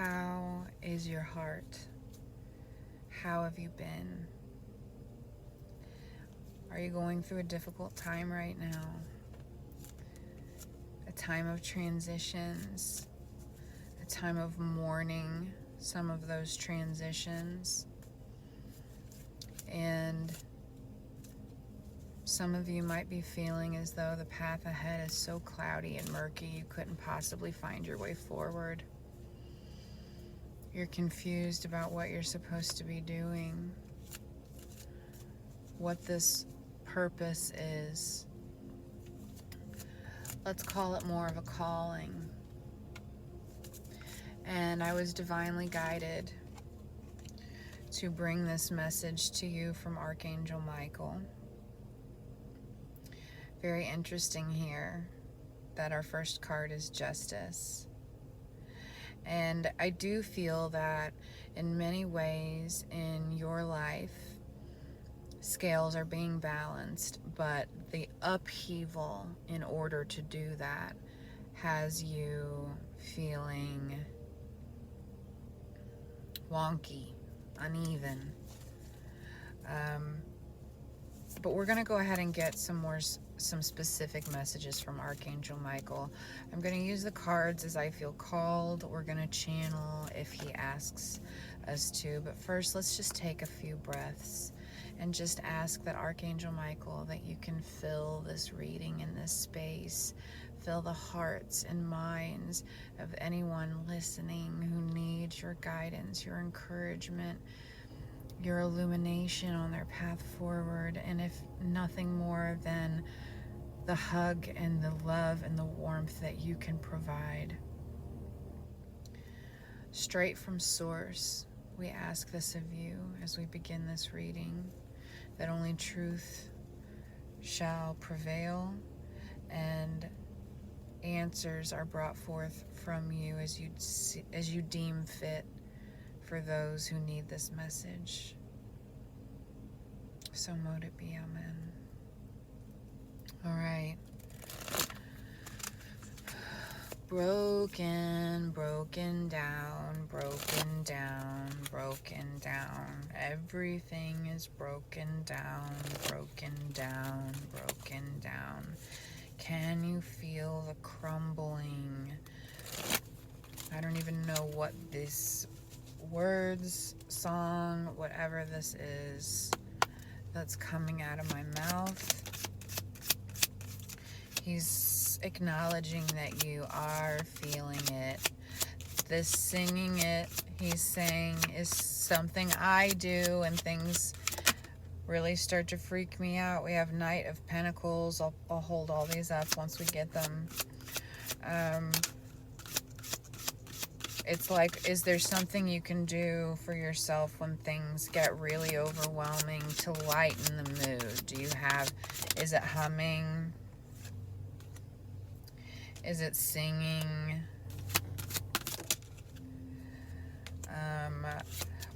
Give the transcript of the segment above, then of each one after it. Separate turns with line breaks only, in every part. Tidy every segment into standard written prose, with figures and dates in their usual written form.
How is your heart? How have you been? Are you going through a difficult time right now? A time of transitions, a time of mourning some of those transitions. And some of you might be feeling as though the path ahead is so cloudy and murky you couldn't possibly find your way forward. You're confused about what you're supposed to be doing, what this purpose is. Let's call it more of a calling. And I was divinely guided to bring this message to you from Archangel Michael. Very interesting here that our first card is Justice. And I do feel that in many ways in your life, scales are being balanced, but the upheaval in order to do that has you feeling wonky, uneven. But we're going to go ahead and get some specific messages from Archangel Michael. I'm going to use the cards as I feel called. We're going to channel if he asks us to. But first, let's just take a few breaths and just ask that Archangel Michael, that you can fill this reading in this space, fill the hearts and minds of anyone listening who needs your guidance, your encouragement, your illumination on their path forward, and if nothing more than the hug and the love and the warmth that you can provide. Straight from source, we ask this of you as we begin this reading, that only truth shall prevail and answers are brought forth from you as you deem fit for those who need this message. So mote it be, amen. All right. Broken down, broken down, broken down. Everything is broken down, broken down, broken down. Can you feel the crumbling? I don't even know what this words, song, whatever this is that's coming out of my mouth. He's acknowledging that you are feeling it. This singing it, he's saying, is something I do and things really start to freak me out. We have Knight of Pentacles. I'll hold all these up once we get them. It's like, is there something you can do for yourself when things get really overwhelming to lighten the mood? Do you have, is it humming? Is it singing?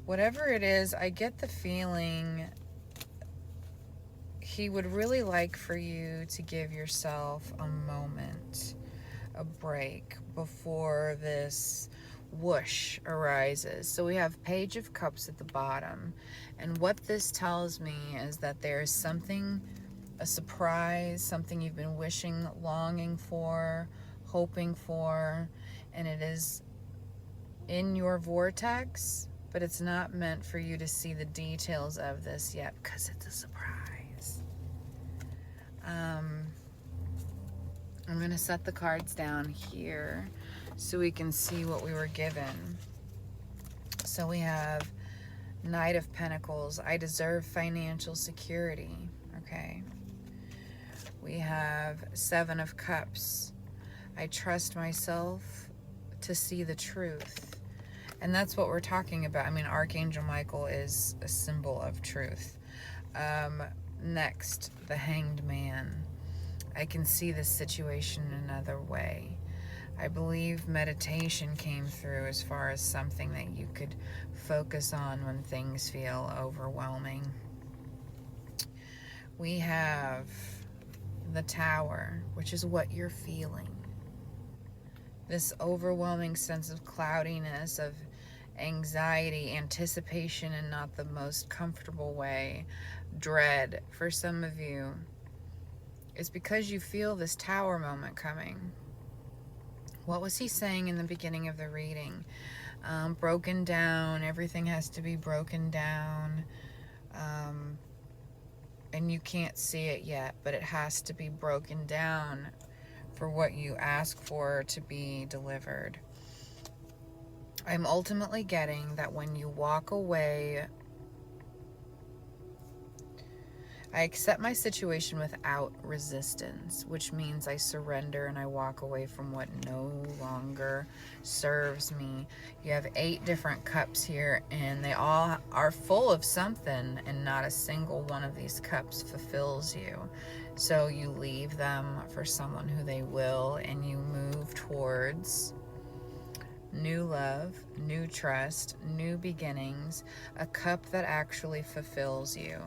Whatever it is, I get the feeling he would really like for you to give yourself a moment, a break before this whoosh arises. So we have Page of Cups at the bottom, and what this tells me is that there is something, a surprise, something you've been wishing, longing for, hoping for, and it is in your vortex, but it's not meant for you to see the details of this yet because it's a surprise. I'm going to set the cards down here so we can see what we were given. So we have Knight of Pentacles. I deserve financial security. Okay. We have Seven of Cups. I trust myself to see the truth. And that's what we're talking about. I mean, Archangel Michael is a symbol of truth. Next, the Hanged Man. I can see this situation another way. I believe meditation came through as far as something that you could focus on when things feel overwhelming. We have the Tower, which is what you're feeling. This overwhelming sense of cloudiness, of anxiety, anticipation in not the most comfortable way, dread for some of you, is because you feel this tower moment coming. What was he saying in the beginning of the reading? Broken down, everything has to be broken down, and you can't see it yet, but it has to be broken down for what you ask for to be delivered. I'm ultimately getting that when you walk away, I accept my situation without resistance, which means I surrender and I walk away from what no longer serves me. You have 8 different cups here, and they all are full of something, and not a single one of these cups fulfills you. So you leave them for someone who they will, and you move towards new love, new trust, new beginnings, a cup that actually fulfills you.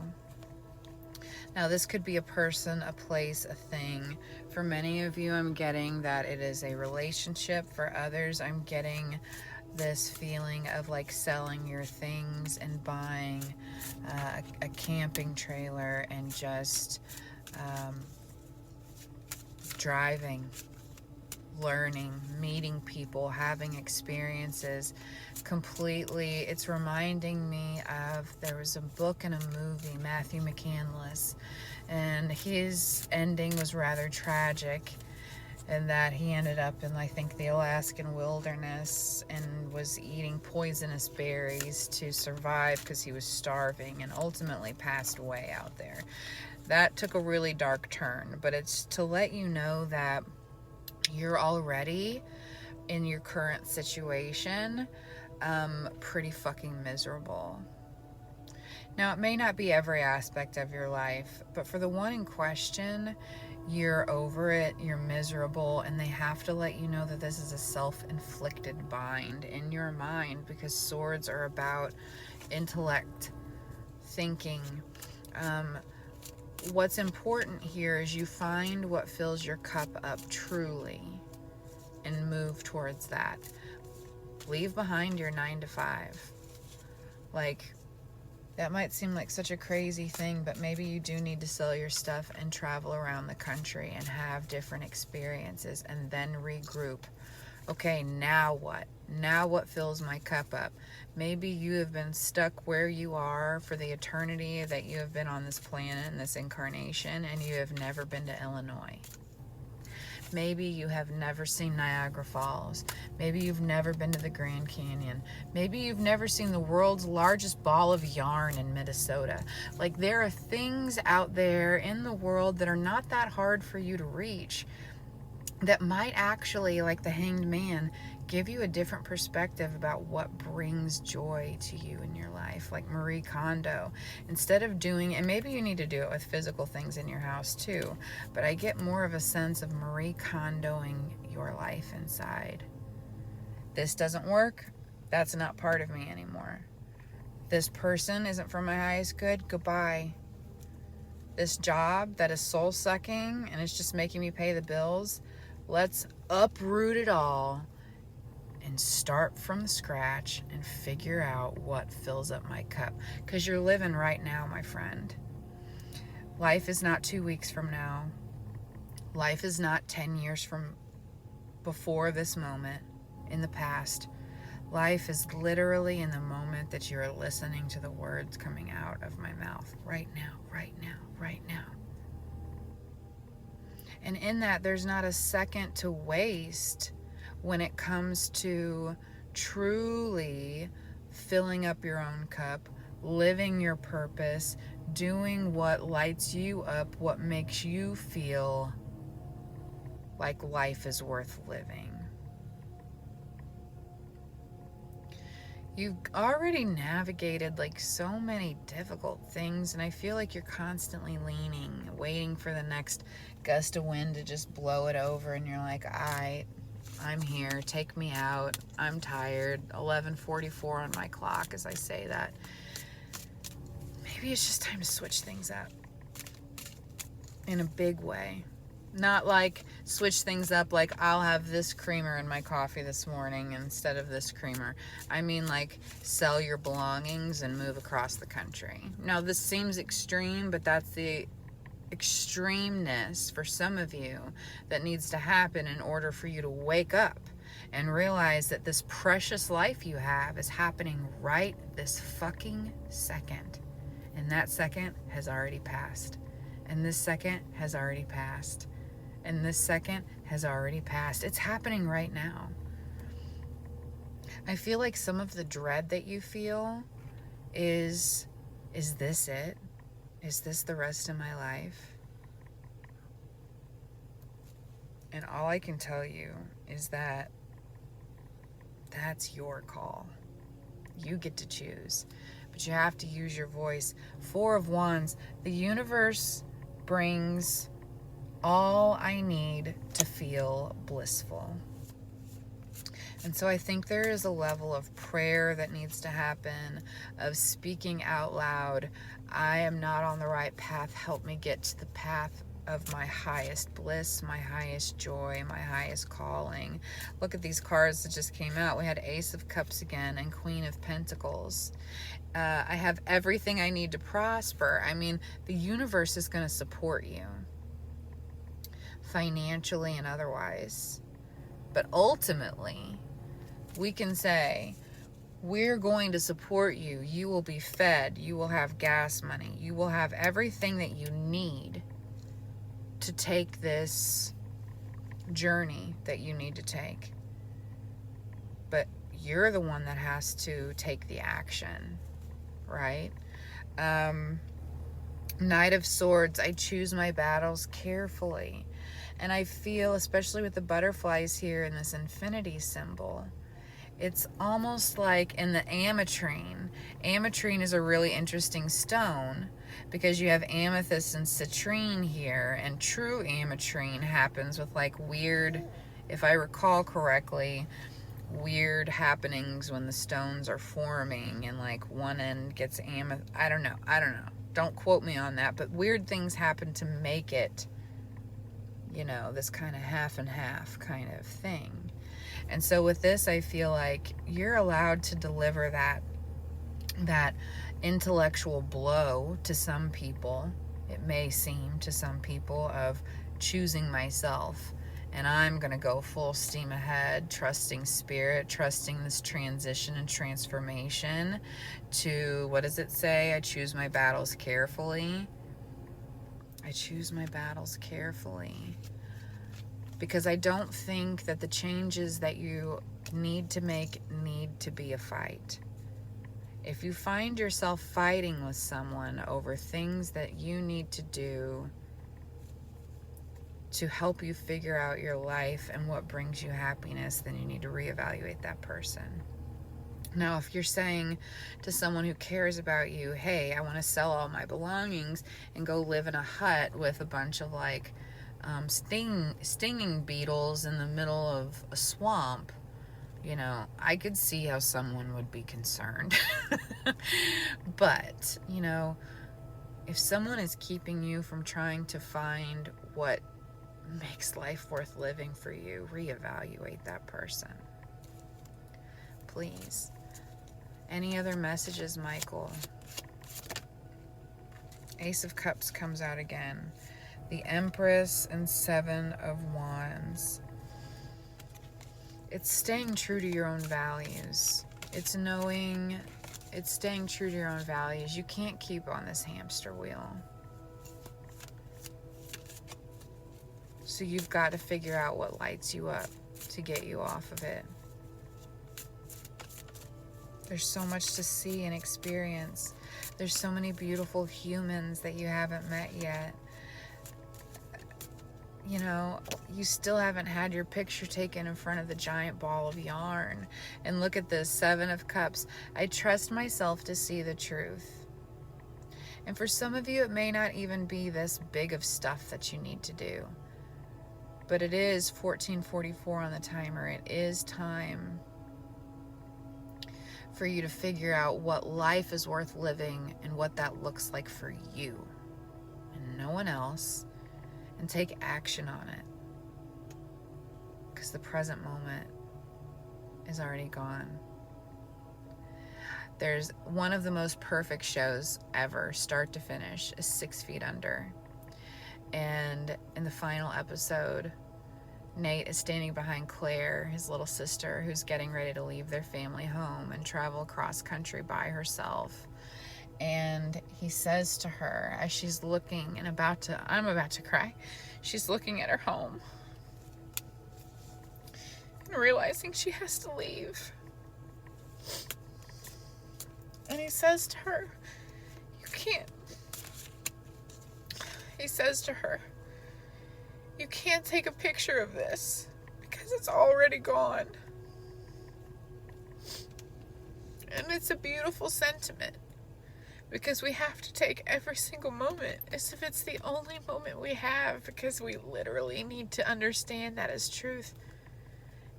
Now, this could be a person, a place, a thing. For many of you, I'm getting that it is a relationship. For others, I'm getting this feeling of like selling your things and buying a camping trailer and just driving, learning, meeting people, having experiences. Completely, it's reminding me of, there was a book and a movie, Matthew McCandless, and his ending was rather tragic, in that he ended up in, I think, the Alaskan wilderness and was eating poisonous berries to survive because he was starving, and ultimately passed away out there. That took a really dark turn, but it's to let you know that you're already in your current situation pretty fucking miserable. Now, it may not be every aspect of your life, but for the one in question, you're over it, you're miserable, and they have to let you know that this is a self-inflicted bind in your mind, because swords are about intellect, thinking. What's important here is you find what fills your cup up truly and move towards that. Leave behind your 9 to 5. Like, that might seem like such a crazy thing, but maybe you do need to sell your stuff and travel around the country and have different experiences and then regroup. Okay, now what? Now what fills my cup up? Maybe you have been stuck where you are for the eternity that you have been on this planet in this incarnation, and you have never been to Illinois. Maybe you have never seen Niagara Falls. Maybe you've never been to the Grand Canyon. Maybe you've never seen the world's largest ball of yarn in Minnesota. Like, there are things out there in the world that are not that hard for you to reach, that might actually, like the Hanged Man, give you a different perspective about what brings joy to you in your life. Like Marie Kondo, instead of doing, and maybe you need to do it with physical things in your house too, but I get more of a sense of Marie Kondoing your life inside. This doesn't work, that's not part of me anymore. This person isn't for my highest good, goodbye. This job that is soul-sucking and it's just making me pay the bills, let's uproot it all and start from scratch and figure out what fills up my cup. Because you're living right now, my friend. Life is not 2 weeks from now. Life is not 10 years from before this moment in the past. Life is literally in the moment that you're listening to the words coming out of my mouth. Right now, right now, right now. And in that, there's not a second to waste when it comes to truly filling up your own cup, living your purpose, doing what lights you up, what makes you feel like life is worth living. You've already navigated like so many difficult things, and I feel like you're constantly leaning, waiting for the next gust of wind to just blow it over, and you're like, I'm here, take me out, I'm tired. 11:44 on my clock as I say that. Maybe it's just time to switch things up in a big way. Not like switch things up, like I'll have this creamer in my coffee this morning instead of this creamer. I mean like sell your belongings and move across the country. Now this seems extreme, but that's the extremeness for some of you that needs to happen in order for you to wake up and realize that this precious life you have is happening right this fucking second. And that second has already passed. And this second has already passed. And this second has already passed. It's happening right now. I feel like some of the dread that you feel is this it? Is this the rest of my life? And all I can tell you is that that's your call. You get to choose. But you have to use your voice. Four of Wands. The universe brings all I need to feel blissful. And so I think there is a level of prayer that needs to happen, of speaking out loud. I am not on the right path. Help me get to the path of my highest bliss, my highest joy, my highest calling. Look at these cards that just came out. We had Ace of Cups again and Queen of Pentacles. I have everything I need to prosper. I mean, the universe is going to support you financially and otherwise. But ultimately, we can say, we're going to support you. You will be fed. You will have gas money. You will have everything that you need to take this journey that you need to take. But you're the one that has to take the action, right? Knight of Swords, I choose my battles carefully. And I feel, especially with the butterflies here in this infinity symbol, it's almost like in the ametrine. Ametrine is a really interesting stone because you have amethyst and citrine here, and true ametrine happens with like weird, if I recall correctly, weird happenings when the stones are forming and like one end gets amethyst. I don't know. Don't quote me on that, but weird things happen to make it, you know, this kind of half and half kind of thing. And so with this, I feel like you're allowed to deliver that intellectual blow to some people. It may seem to some people of choosing myself, and I'm going to go full steam ahead, trusting spirit, trusting this transition and transformation to, what does it say? I choose my battles carefully. I choose my battles carefully. Because I don't think that the changes that you need to make need to be a fight. If you find yourself fighting with someone over things that you need to do to help you figure out your life and what brings you happiness, then you need to reevaluate that person. Now, if you're saying to someone who cares about you, hey, I want to sell all my belongings and go live in a hut with a bunch of like stinging beetles in the middle of a swamp, you know, I could see how someone would be concerned. But, you know, if someone is keeping you from trying to find what makes life worth living for you, reevaluate that person. Please. Any other messages, Michael? Ace of Cups comes out again. The Empress and Seven of Wands. It's staying true to your own values. It's staying true to your own values. You can't keep on this hamster wheel. So you've got to figure out what lights you up to get you off of it. There's so much to see and experience. There's so many beautiful humans that you haven't met yet. You know, you still haven't had your picture taken in front of the giant ball of yarn. And look at this, Seven of Cups. I trust myself to see the truth. And for some of you, it may not even be this big of stuff that you need to do. But it is 14:44 on the timer. It is time for you to figure out what life is worth living and what that looks like for you and no one else. and take action on it. Because the present moment is already gone. There's one of the most perfect shows ever, start to finish, is 6 Feet Under. And in the final episode, Nate is standing behind Claire, his little sister, who's getting ready to leave their family home and travel across country by herself. And he says to her, as she's looking and I'm about to cry, she's looking at her home and realizing she has to leave. And he says to her, he says to her, you can't take a picture of this because it's already gone. And it's a beautiful sentiment, because we have to take every single moment as if it's the only moment we have, because we literally need to understand that as truth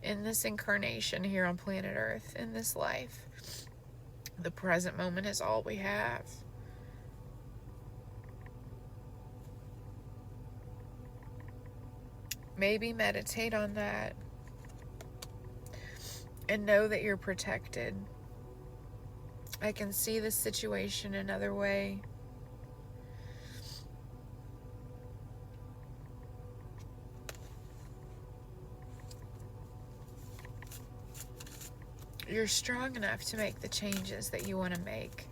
in this incarnation here on planet Earth, in this life. The present moment is all we have. Maybe meditate on that and know that you're protected. I can see this situation another way. You're strong enough to make the changes that you want to make.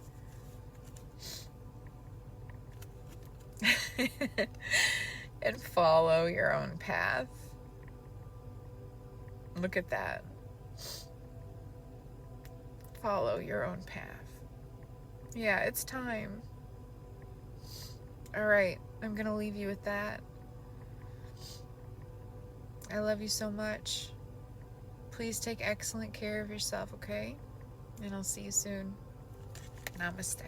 And follow your own path. Look at that. Follow your own path. Yeah, it's time. All right, I'm going to leave you with that. I love you so much. Please take excellent care of yourself, okay? And I'll see you soon. Namaste.